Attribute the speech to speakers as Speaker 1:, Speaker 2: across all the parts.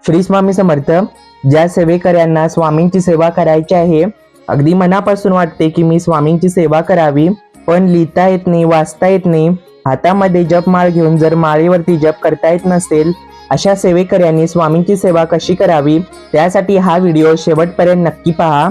Speaker 1: श्री स्वामी समर्थ. ज्या सेवेकऱ्यांना स्वामींची सेवा करायची आहे, अगदी मनापासून वाटते की मी स्वामींची सेवा करावी, पण लिहिता येत नाही, वाचता येत नाही, हातामध्ये जपमाळ घेऊन जर माळेवरती जप करता येत नसेल, अशा सेवेकऱ्यांनी स्वामींची सेवा कशी करावी, त्यासाठी हा व्हिडिओ शेवटपर्यंत नक्की पहा.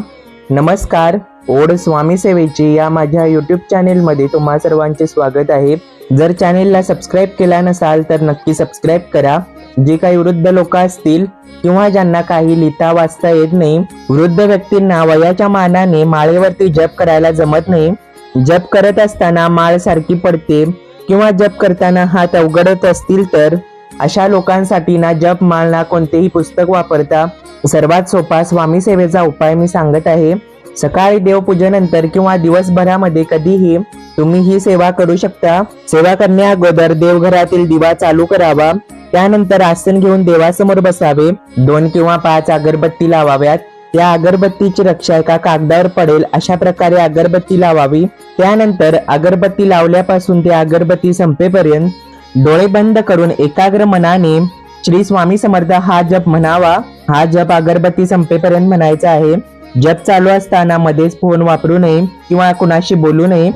Speaker 1: नमस्कार. ओढ स्वामी सेवेची या माझ्या यूट्यूब चॅनेलमध्ये तुम्हा सर्वांचे स्वागत आहे. जर चॅनेलला सबस्क्राईब केला नसाल तर नक्की सबस्क्राईब करा. जे काही वृद्ध लोक असतील किंवा ज्यांना काही लिहिता वाचता येत नाही, वृद्ध व्यक्तींना वयाच्या मानाने माळेवरती जप करायला जमत नाही, जप करत असताना माळ सारखी पडते किंवा जप करताना हात अवघडत असतील, तर अशा लोकांसाठी ना जप माळ ना कोणतेही पुस्तक वापरता सर्वात सोपा स्वामी सेवेचा उपाय मी सांगत आहे. सकाळी देवपूजेनंतर किंवा दिवसभरामध्ये कधीही तुम्ही ही सेवा करू शकता. सेवा करण्या अगोदर देवघरातील दिवा चालू करावा. त्यानंतर आसन घेऊन देवासमोर बसावे. 2 किंवा 5 अगरबत्ती लावाव्यात. त्या अगरबत्तीची रक्षा एका कागदावर पडेल अशा प्रकारे अगरबत्ती लावावी. त्यानंतर अगरबत्ती लावल्यापासून ते अगरबत्ती संपेपर्यंत डोळे बंद करून एकाग्र मनाने श्री स्वामी समर्थ हा जप म्हणावा. हा जप अगरबत्ती संपेपर्यंत म्हणायचा आहे. जप चालू असताना मध्येच फोन वापरू नये किंवा कुणाशी बोलू नये.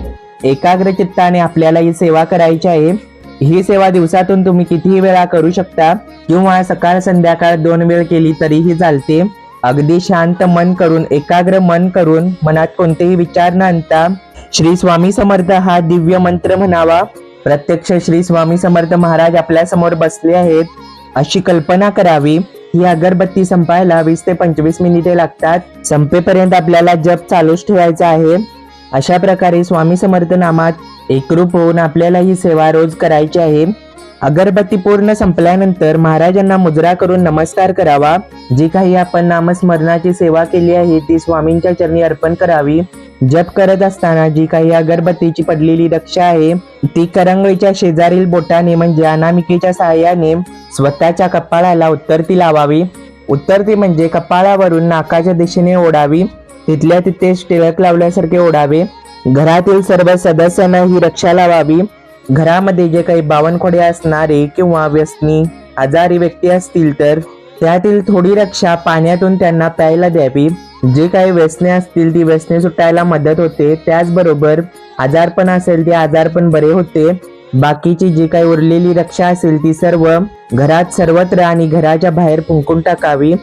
Speaker 1: एकाग्र चित्ताने आपल्याला ही सेवा करायची आहे. ही सेवा दिवसातून तुम्ही कितीही वेळा करू शकता किंवा सकाळ संध्याकाळ 2 वेळ केली तरीही चालते. अगदी शांत मन करून, एकाग्र मन करून, मनात कोणतेही विचार न आणता श्री स्वामी समर्थ हा दिव्य मंत्र म्हणावा. प्रत्यक्ष श्री स्वामी समर्थ महाराज आपल्या समोर बसले आहेत अशी कल्पना करावी. ही अगरबत्ती संपायला 20 ते 25 मिनिटे लागतात. संपेपर्यंत आपल्याला जप चालूच ठेवायचा आहे. अशा प्रकारे स्वामी समर्थ नामात एकरूप होऊन आपल्याला ही सेवा रोज करायची आहे. अगरबत्ती पूर्ण संपल्यानंतर महाराजांना मुजरा करून नमस्कार करावा. जी काही आपण नामस्मरणाची सेवा केली आहे ती स्वामींच्या चरणी अर्पण करावी. जप करत असताना जी काही अगरबत्तीची पडलेली रक्षा आहे ती करंगळीच्या शेजारील बोटाने म्हणजे अनामिकेच्या सहाय्याने स्वतःच्या कपाळाला उत्तरती लावावी. उत्तरती म्हणजे कपाळावरून नाकाच्या दिशेने ओढावी. तिथल्या तिथेच टिळक लावल्यासारखे ओढावे. घरातील सर्व सदस्यांना ही रक्षा लावावी. घरामध्ये जे काही बावनखोडे असणारे किंवा व्यसनी आजारी व्यक्ती असतील तर त्यातील थोडी रक्षा पाण्यातून त्यांना प्यायला द्यावी. जे काही व्यसने असतील ती व्यसने सुटायला मदत होते. त्याचबरोबर आजारपण असेल ते आजारपण बरे होते. बाकीची जी काही उरलेली रक्षा असेल ती सर्व घरात सर्वत्र आणि घराच्या बाहेर फुंकून टाकावी.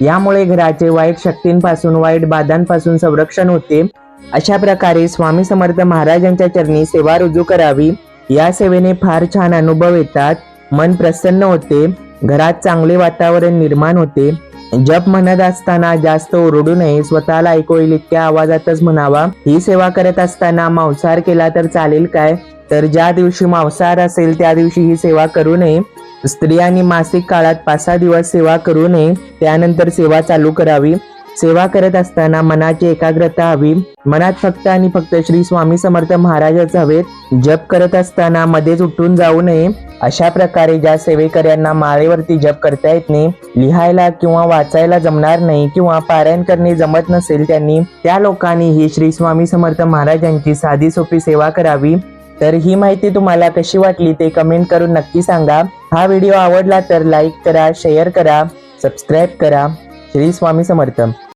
Speaker 1: यामुळे घराचे वाईट शक्तींपासून, वाईट बाधांपासून संरक्षण होते. अशा प्रकारे स्वामी समर्थ महाराजांच्या चरणी सेवा रुजू करावी. या सेवेने फार छान अनुभव येतात. मन प्रसन्न होते. घरात चांगले वातावरण निर्माण होते. जप म्हणत असताना जास्त ओरडू नये. स्वतःला ऐकू येईल इतक्या आवाजातच म्हणावा. ही सेवा करत असताना मांसाहार केला तर चालेल काय? तर ज्या दिवशी मांसाहार असेल त्या दिवशी ही सेवा करू नये. स्त्रियांनी मासिक काळात 5-6 दिवस सेवा करू नये. त्यानंतर सेवा चालू करावी. सेवा करत असताना मनाची एकाग्रता हवी. मनात फक्त आणि फक्त श्री स्वामी समर्थ महाराजच हवेत. जप करत असताना मध्येच उठून जाऊ नये. अशा प्रकारे ज्या सेवेकऱ्यांना माळेवरती जप करता येत नाही, लिहायला किंवा वाचायला जमणार नाही किंवा पारायण करणे जमत नसेल, त्या लोकांनी ही श्री स्वामी समर्थ महाराजांची साधी सोपी सेवा करावी. तर ही माहिती तुम्हाला कशी वाटली ते कमेंट करून नक्की सांगा. हा व्हिडिओ आवडला तर लाईक करा, शेअर करा, सबस्क्राईब करा. श्री स्वामी समर्थ.